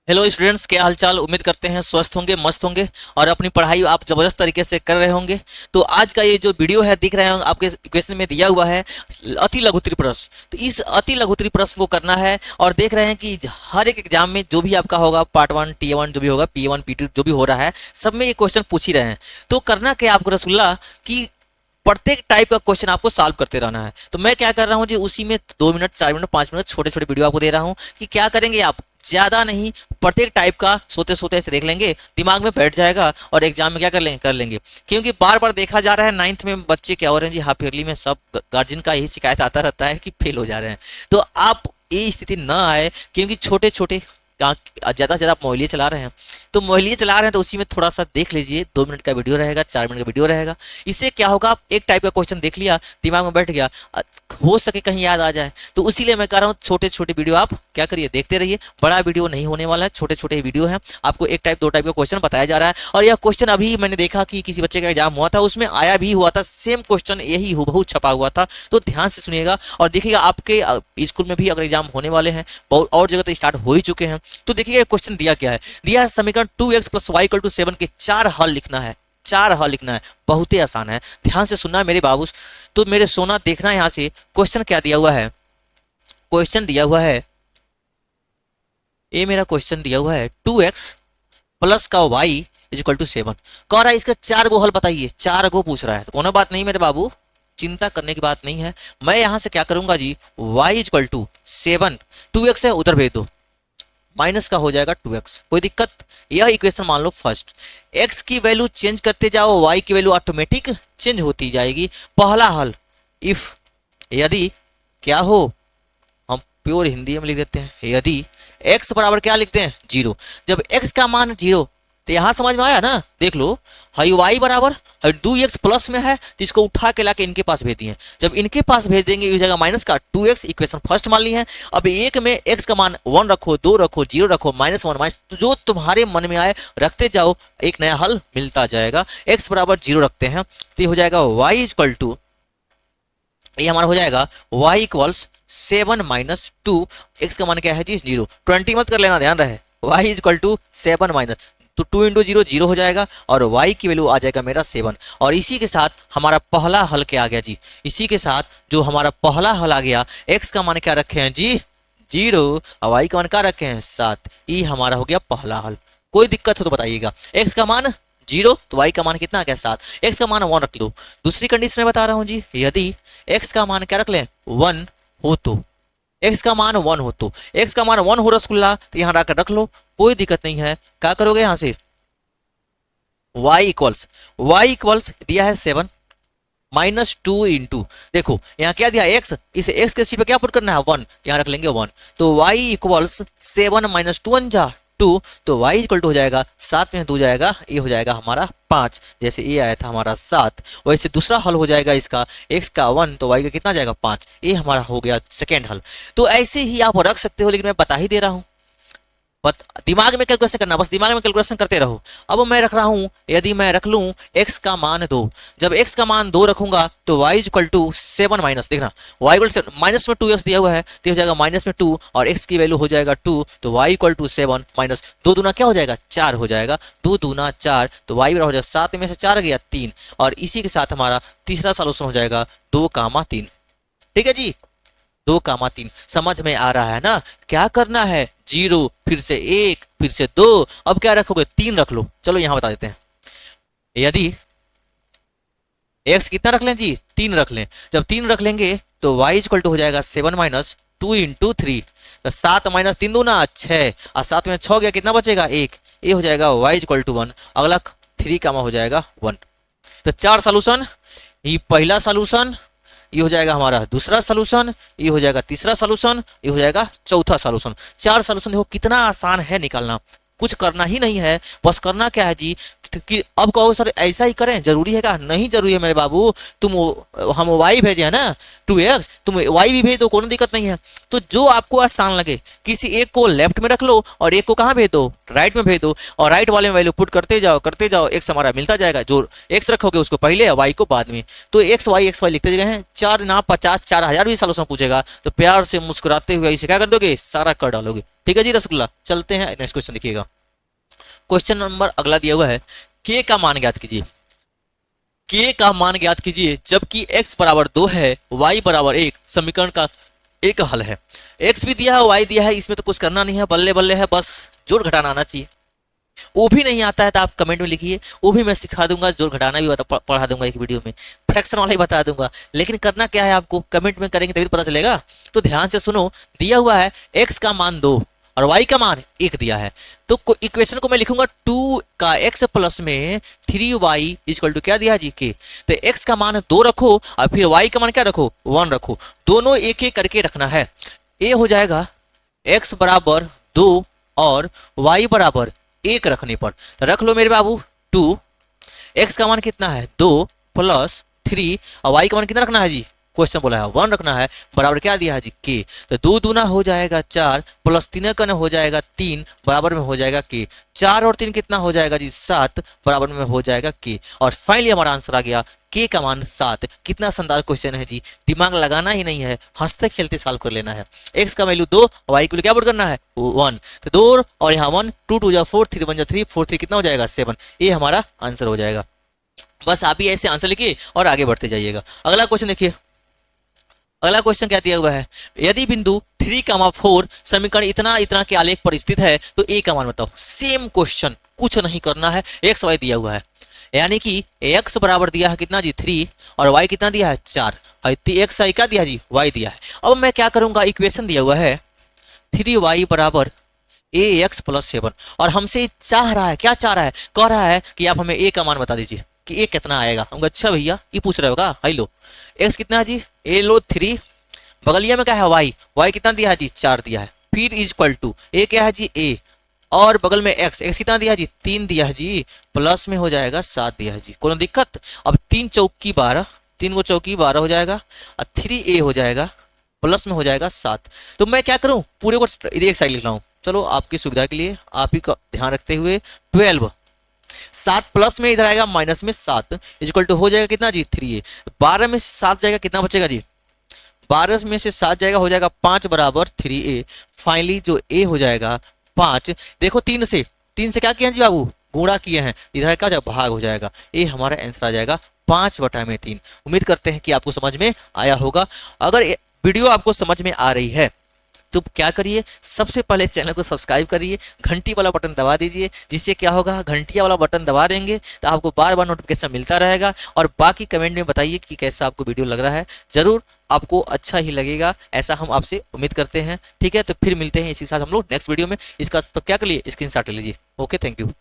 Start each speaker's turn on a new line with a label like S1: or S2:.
S1: Hello students, क्या हालचाल। उम्मीद करते हैं स्वस्थ होंगे, मस्त होंगे और अपनी पढ़ाई आप ज़बरदस्त तरीके से कर रहे होंगे। तो आज का ये जो वीडियो है दिख रहे हैं आपके इक्वेशन में दिया हुआ है अति लघुत्तरी प्रश्न। तो इस अति लघुत्तरी प्रश्न को करना है और देख रहे हैं कि हर एक एग्जाम में जो भी आपका होगा पार्ट 1 T1 जो भी होगा P1 P2 जो भी हो रहा है सब में ये क्वेश्चन पूछ ही रहे हैं। तो करना क्या आपको रसुल्ला कि प्रत्येक टाइप का क्वेश्चन आपको सॉल्व करते रहना है। तो मैं क्या कर रहा हूँ जी, उसी में 2 मिनट 4 मिनट 5 मिनट छोटे छोटे वीडियो आपको दे रहा हूँ कि क्या करेंगे आप, ज्यादा नहीं, प्रत्येक टाइप का सोते सोते ऐसे देख लेंगे, दिमाग में बैठ जाएगा और एग्जाम में क्या कर लेंगे। क्योंकि बार बार देखा जा रहा है 9th में बच्चे क्या हो रहे हैं जी, हाफ ईयरली में सब गार्जियन का यही शिकायत आता रहता है कि फेल हो जा रहे हैं। तो आप ये स्थिति ना आए, क्योंकि छोटे छोटे ज़्यादा से ज़्यादा आप मोबाइल चला रहे हैं, तो मोबाइल चला रहे हैं तो उसी में थोड़ा सा देख लीजिए। 2 मिनट का वीडियो रहेगा, 4 मिनट का वीडियो रहेगा। इससे क्या होगा, आप एक टाइप का क्वेश्चन देख लिया, दिमाग में बैठ गया, हो सके कहीं याद आ जाए। तो इसीलिए मैं कह रहा हूँ छोटे छोटे वीडियो आप क्या करिए, देखते रहिए। बड़ा वीडियो नहीं होने वाला है, छोटे छोटे वीडियो है। आपको एक टाइप 2 टाइप का क्वेश्चन बताया जा रहा है। और यह क्वेश्चन अभी मैंने देखा कि किसी बच्चे का एग्जाम हुआ था, उसमें आया भी हुआ था, सेम क्वेश्चन यही हूबहू छपा हुआ था। तो ध्यान से सुनिएगा और देखिएगा, आपके स्कूल में भी अगर एग्जाम होने वाले हैं, और जगह तो स्टार्ट हो ही चुके हैं। तो देखिएगा क्वेश्चन दिया क्या है, दिया है समीकरण 2x + y = 7 के 4 हल लिखना है। 4 हल लिखना है, बहुत ही आसान है। ध्यान से सुनना मेरे बाबू, तो मेरे सोना देखना यहाँ से क्वेश्चन क्या दिया हुआ है। क्वेश्चन दिया हुआ है, ये मेरा क्वेश्चन दिया हुआ है 2x + y = 7। कह रहा है इसका 4 गो हल बताइए, 4 गो पूछ रहा है। तो कोनो बात नहीं मेरे बाबू, चिंता करने की बात नहीं है। मैं यहां से क्या करूंगा जी, y = 7, 2x है उधर भेज दो, माइनस का हो जाएगा 2x, कोई दिक्कत। यह इक्वेशन मान लो फर्स्ट, x की वैल्यू चेंज करते जाओ, y की वैल्यू ऑटोमेटिक चेंज होती जाएगी। पहला हल, इफ यदि क्या हो, हम प्योर हिंदी में लिख देते हैं, यदि x बराबर क्या लिखते हैं 0। जब x का मान 0, तो यहां समझ में आया ना, देख लो, हई y बराबर 2x प्लस में है, तो इसको उठा के लाके इनके पास भेज दिए। जब इनके पास भेज देंगे ये हो जाएगा माइनस का 2x, इक्वेशन फर्स्ट मान ली है। अब एक में x का मान 1 रखो, 2 रखो, 0 रखो, -1 तो जो तुम्हारे मन में आए रखते जाओ, एक नया हल मिलता जाएगा। x बराबर 0 रखते हैं तो ये हो जाएगा y = ये हमारा हो जाएगा y = 7 - 2, x का मान क्या है जी 0, 20 मत कर लेना, ध्यान रहे, y = 7 माइनस, तो 2 × 0 0 हो जाएगा और y की वैल्यू आ जाएगा मेरा 7। और इसी के साथ हमारा पहला हल क्या आ गया जी, इसी के साथ जो हमारा पहला हल आ गया, x का मान क्या रखे हैं जी 0 और y का मान क्या रखे हैं 7, ये हमारा हो गया पहला हल। कोई दिक्कत हो तो बताइएगा। x का मान 0 तो y का मान कितना आ गया 7, x का मान 1 रख लो। दूसरी कंडीशन में बता रहा हूँ जी, यदि x का मान क्या रख लें 1 हो तो, x का मान 1 हो तो, x का मान 1 हो रसगुल्ला, तो यहाँ रख लो, कोई दिक्कत नहीं है। क्या करोगे यहाँ से, y इक्वल्स दिया है 7 -2 × देखो यहाँ क्या दिया x, इसे x के सीट पे क्या पुट करना है 1, यहाँ रख लेंगे 1, तो y इक्वल्स 7 - 2 × 2, तो y इक्वल टू हो जाएगा 7 में 2 जाएगा, ये हो जाएगा हमारा 5। जैसे ये आया था हमारा 7, वैसे दूसरा हल हो जाएगा इसका, x का 1 तो y का कितना जाएगा 5, ये हमारा हो गया सेकेंड हल। तो ऐसे ही आप रख सकते हो, लेकिन मैं बता ही दे रहा हूँ, दिमाग में कैलकुलेशन करना, बस दिमाग में कैलकुलेशन करते रहो। अब मैं रख रहा हूं, यदि मैं रख लूं x का मान 2, जब x का मान 2 रखूंगा तो y = 7 माइनस, देखना y = माइनस में 2x दिया हुआ है तो हो जाएगा -2 और x की वैल्यू हो जाएगा 2, तो y = 7 माइनस 2 दूना क्या हो जाएगा 4 हो जाएगा, 2 दूना 4, तो y बराबर हो जाएगा 7 में से 4 गया 3। और इसी के साथ हमारा तीसरा सॉल्यूशन हो जाएगा 2,3। ठीक है जी, 2,3 समझ में आ रहा है ना। क्या करना है, 0 फिर से 1 फिर से 2, अब क्या रखोगे 3 रख लो। चलो यहां बता देते हैं, यदि x कितना रख लें जी 3 रख लें, जब 3 रख लेंगे तो y = हो जाएगा 7 - 2 × 3, तो 7 - 3 दूना 6 और 7 में 6 गया, कितना बचेगा 1, ये हो जाएगा y = 1, अगला 3 का हो जाएगा 1। तो 4 सॉल्यूशन, ये पहला सॉल्यूशन, ये हो जाएगा हमारा दूसरा सॉल्यूशन, ये हो जाएगा तीसरा सॉल्यूशन, ये हो जाएगा चौथा सॉल्यूशन। 4 सॉल्यूशन देखो कितना आसान है निकालना, कुछ करना ही नहीं है। बस करना क्या है जी, कि अब कहो सर ऐसा ही करें, जरूरी है क्या, नहीं जरूरी है मेरे बाबू। तुम हम y भेजे है ना 2x, तुम y भी भेज दो, कोई दिक्कत नहीं है। तो जो आपको आसान लगे, किसी एक को लेफ्ट में रख लो और एक को कहाँ भेज दो, राइट में भेज दो, और राइट वाले में वैल्यू पुट करते जाओ, x हमारा मिलता जाएगा। जो x रखोगे उसको पहले, y को बाद में, तो x y लिखते गए हैं। 4 ना 50 4000 भी सॉल्यूशन पूछेगा तो प्यार से मुस्कुराते हुए इसे क्या कर दोगे, सारा कर डालोगे। ठीक है जी रसगुल्ला। चलते हैं नेक्स्ट क्वेश्चन देखिएगा। क्वेश्चन नंबर अगला दिया हुआ है, के का मान ज्ञात कीजिए। के का मान ज्ञात कीजिए जबकि x बराबर 2 है, y बराबर 1 समीकरण का एक हल है। x भी दिया है, y दिया है, इसमें तो कुछ करना नहीं है, बल्ले बल्ले है, बस जोड़ घटाना आना चाहिए। वो भी नहीं आता है तो आप कमेंट में लिखिए, वो भी मैं सिखा दूंगा, जोड़ घटाना भी पढ़ा दूंगा एक वीडियो में, फ्रैक्शन वाला ही बता दूंगा। लेकिन करना क्या है आपको, कमेंट में करेंगे तभी तो पता चलेगा। तो ध्यान से सुनो, दिया हुआ है x का मान 2 और y का मान 1 दिया है, तो इक्वेशन को मैं लिखूंगा 2 का x प्लस में 3y इक्वल टू क्या दिया है जी के। तो x का मान 2 रखो और फिर y का मान क्या रखो 1 रखो, दोनों एक एक करके रखना है। a हो जाएगा x बराबर 2 और y बराबर 1 रखने पर, तो रख लो मेरे बाबू 2, x का मान कितना है 2 प्लस 3 और y का मान कितना रखना है जी, क्वेश्चन बोला है 1 रखना है, बराबर क्या दिया है जी के। तो 2 दूना हो जाएगा 4 प्लस 3 का हो जाएगा 3 बराबर में हो जाएगा के। 4 और 3 कितना हो जाएगा जी 7 बराबर में हो जाएगा के। और फाइनली हमारा आंसर आ गया के का मान 7। कितना शानदार क्वेश्चन है जी, दिमाग लगाना ही नहीं है, हंसते खेलते सॉल्व कर लेना है। x का वैल्यू 2 y की वैल्यू क्या पुट करना है 1, तो 2 और यहाँ 1, 2 2 जा 4, 3 1 जा 3, 4 3 कितना हो जाएगा 7। ये हमारा आंसर हो जाएगा। बस आप ही ऐसे आंसर लिखिए और आगे बढ़ते जाइएगा। अगला क्वेश्चन देखिए, अगला क्वेश्चन क्या दिया हुआ है, यदि बिंदु 3,4 समीकरण इतना इतना के आलेख पर स्थित है तो a का मान बताओ। सेम क्वेश्चन, कुछ नहीं करना है, x y दिया हुआ है, यानी कि x बराबर दिया है कितना जी 3 और y कितना दिया है 4, x y क्या दिया जी y दिया है। अब मैं क्या करूंगा, इक्वेशन दिया हुआ है 3y बराबर ax प्लस 7 और हमसे चाह रहा है, क्या चाह रहा है, कह रहा है कि आप हमें a का मान बता दीजिए कि a कितना आएगा। हम अच्छा भैया ये पूछ रहे होगा, हाई लो x कितना है जी, a लो 3, बगलिया में क्या है y कितना दिया है जी 4 दिया है, फिर इक्वल टू a क्या है जी a और बगल में x कितना दिया है जी 3 दिया है जी, प्लस में हो जाएगा 7 दिया है जी, कोई दिक्कत। अब 3 चौकी 12, 3 को चौकी 12 हो जाएगा और 3a हो जाएगा, प्लस में हो जाएगा 7। तो मैं क्या करूं, पूरे को एक साइड लिख रहा हूं, चलो आपकी सुविधा के लिए, आप ही का ध्यान रखते हुए 12, 7 प्लस में इधर आएगा माइनस में 7 इक्वल टू हो जाएगा कितना जी 3a। 12 में से 7 जाएगा कितना बचेगा जी, 12 में से 7 जाएगा हो जाएगा 5 बराबर 3a। फाइनली जो a हो जाएगा 5। देखो 3 से क्या किया जी बाबू, गुणा किए हैं, इधर का जब भाग हो जाएगा, ये हमारा आंसर आ जाएगा 5/3। उम्मीद करते हैं कि आपको समझ में आया होगा। अगर वीडियो आपको समझ में आ रही है तो क्या करिए, सबसे पहले चैनल को सब्सक्राइब करिए, घंटी वाला बटन दबा दीजिए, जिससे क्या होगा, घंटिया वाला बटन दबा देंगे तो आपको बार बार नोटिफिकेशन मिलता रहेगा। और बाकी कमेंट में बताइए कि कैसा आपको वीडियो लग रहा है, जरूर आपको अच्छा ही लगेगा, ऐसा हम आपसे उम्मीद करते हैं। ठीक है, तो फिर मिलते हैं इसी साथ हम लोग नेक्स्ट वीडियो में। इसका तो क्या करिए, स्क्रीनशॉट ले लीजिए। Okay, thank you.